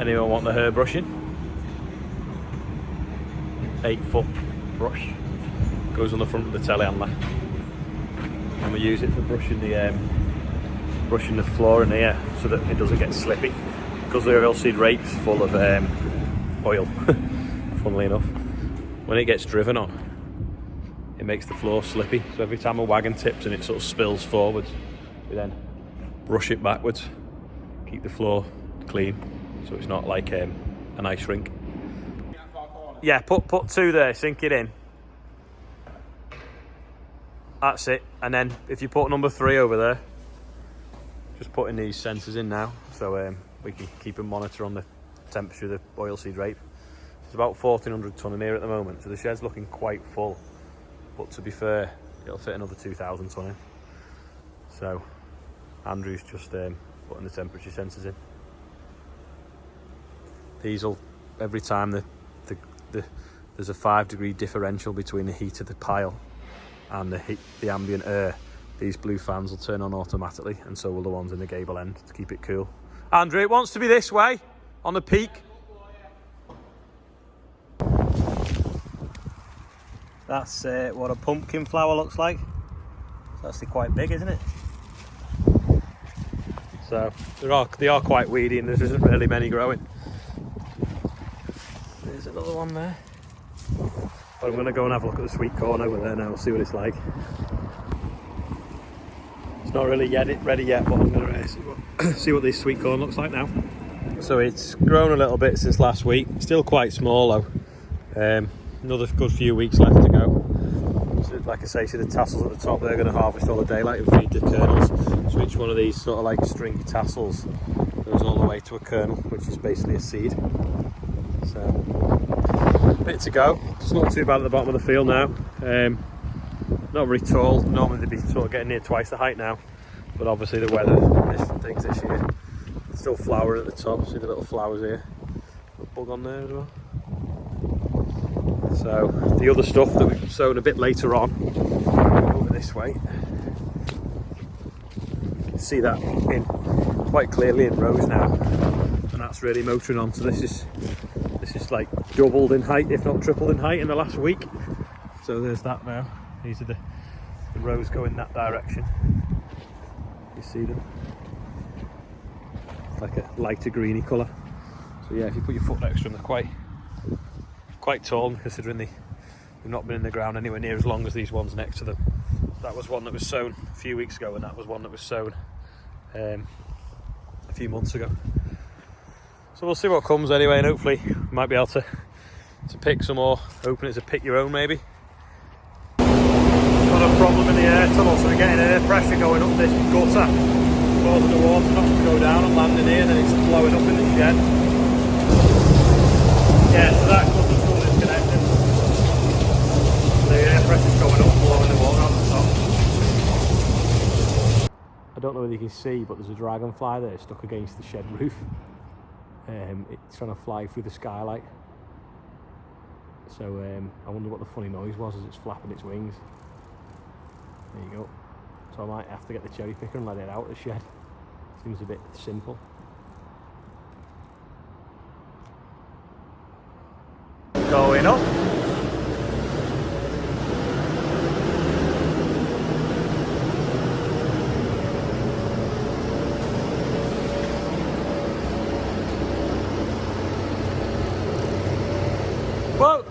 Anyone want the hair brushing? 8-foot brush. Goes on the front of the telehandler. And we use it for brushing the floor in here so that it doesn't get slippy. Because the oilseed rape's full of oil, funnily enough. When it gets driven on, it makes the floor slippy. So every time a wagon tips and it sort of spills forwards, we then brush it backwards, keep the floor clean, so it's not like an ice rink. Yeah, put 2 there, sink it in. That's it. And then if you put number 3 over there, just putting these sensors in now, so we can keep a monitor on the temperature of the oilseed rape. It's about 1,400 tonne in here at the moment, so the shed's looking quite full. But to be fair, it'll fit another 2,000 tonne in. So Andrew's just putting the temperature sensors in. These will, every time there's a 5-degree differential between the heat of the pile and the ambient air, these blue fans will turn on automatically, and so will the ones in the gable end to keep it cool. Andrew, it wants to be this way on the peak. That's what a pumpkin flower looks like. It's actually quite big, isn't it? So they are quite weedy, and there isn't really many growing. There's another one there. But I'm going to go and have a look at the sweet corn over there now, see what it's like. It's not really ready yet, but I'm going to see what this sweet corn looks like now. So it's grown a little bit since last week. Still quite small though. Another good few weeks left to go. So like I say, see the tassels at the top, they're going to harvest all the daylight and feed the kernels. So each one of these sort of like stringy tassels goes all the way to a kernel, which is basically a seed. So a bit to go. It's not too bad at the bottom of the field now. Not very tall. Normally they'd be sort of getting near twice the height now, but obviously the weather and things this year. Still flowering at the top. See the little flowers here. A bug on there as well. So the other stuff that we've sown a bit later on, over this way, you can see that in quite clearly in rows now, and that's really motoring on. So this is like doubled in height, if not tripled in height in the last week. So there's that now. These are the rows going that direction. You see them? It's like a lighter greeny colour. So yeah, if you put your foot next to them, they're quite tall, considering they've not been in the ground anywhere near as long as these ones next to them. That was one that was sown a few weeks ago, and that was one that was sown a few months ago. So we'll see what comes anyway, and hopefully we might be able to pick some more. Hoping it's a pick your own maybe. Got a problem in the air tunnel, so we're getting air pressure going up this gutter, causing the water not to go down and land in here, and then it's blowing up in the shed. Yeah, so that gutter's full disconnected. The air pressure's going up, blowing the water on the top. I don't know whether you can see, but there's a dragonfly there stuck against the shed roof. It's trying to fly through the skylight. So I wonder what the funny noise was as it's flapping its wings. There you go. So I might have to get the cherry picker and let it out of the shed. Seems a bit simple. Going up. Whoa!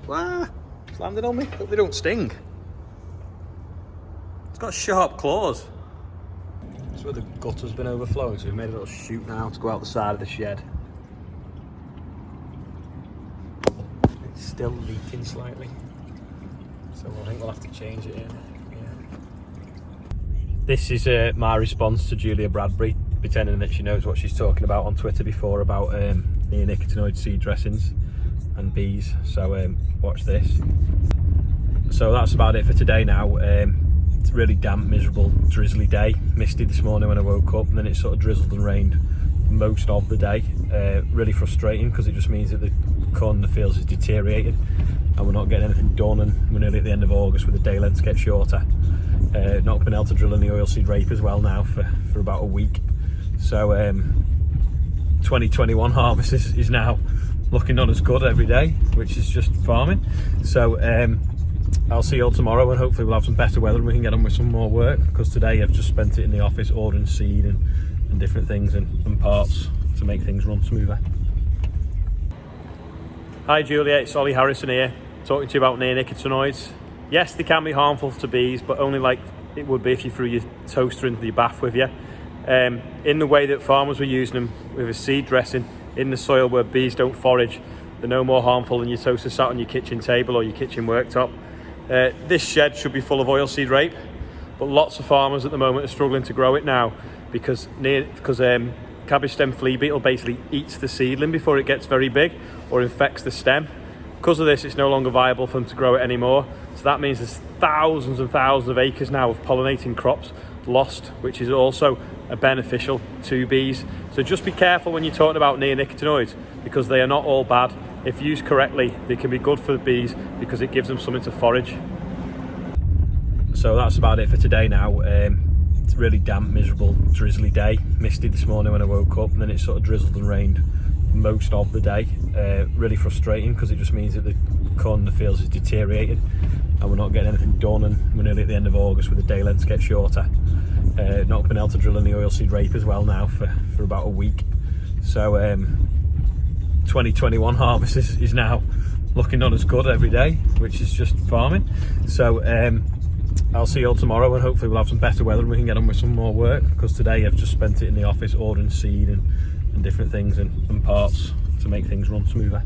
Wow! It's landed on me. Hope they don't sting. It's got sharp claws. That's where the gutter's been overflowing, so we've made a little chute now to go out the side of the shed. It's still leaking slightly, so I think we'll have to change it in. Yeah. This is my response to Julia Bradbury, pretending that she knows what she's talking about on Twitter before about neonicotinoid seed dressings and bees. So watch this. So that's about it for today now. It's a really damp, miserable, drizzly day. Misty this morning when I woke up, and then it sort of drizzled and rained most of the day. Really frustrating, because it just means that the corn in the fields is deteriorating. and we're not getting anything done, and we're nearly at the end of August with the day lengths get shorter. Not been able to drill in the oilseed rape as well now for about a week. So 2021 harvest is now looking not as good every day, which is just farming. So I'll see you all tomorrow, and hopefully we'll have some better weather and we can get on with some more work, because today I've just spent it in the office ordering seed and different things and parts to make things run smoother. Hi Julia, it's Ollie Harrison here, talking to you about neonicotinoids. Yes, they can be harmful to bees, but only like it would be if you threw your toaster into your bath with you. In the way that farmers were using them with a seed dressing in the soil where bees don't forage, they're no more harmful than your toaster sat on your kitchen table or your kitchen worktop. This shed should be full of oilseed rape, but lots of farmers at the moment are struggling to grow it now because cabbage stem flea beetle basically eats the seedling before it gets very big or infects the stem. Because of this, it's no longer viable for them to grow it anymore. So that means there's thousands and thousands of acres now of pollinating crops lost, which is also beneficial to bees. So just be careful when you're talking about neonicotinoids, because they are not all bad. If used correctly, they can be good for the bees because it gives them something to forage. So that's about it for today now. It's a really damp, miserable, drizzly day. Misty this morning when I woke up, and then it sort of drizzled and rained most of the day. Really frustrating, because it just means that the corn in the fields is deteriorating and we're not getting anything done, and we're nearly at the end of August with the day lengths get shorter. Not been able to drill in the oilseed rape as well now for about a week. So 2021 harvest is now looking not as good every day, which is just farming. So I'll see you all tomorrow, and hopefully we'll have some better weather and we can get on with some more work, because today I've just spent it in the office ordering seed and different things and parts to make things run smoother.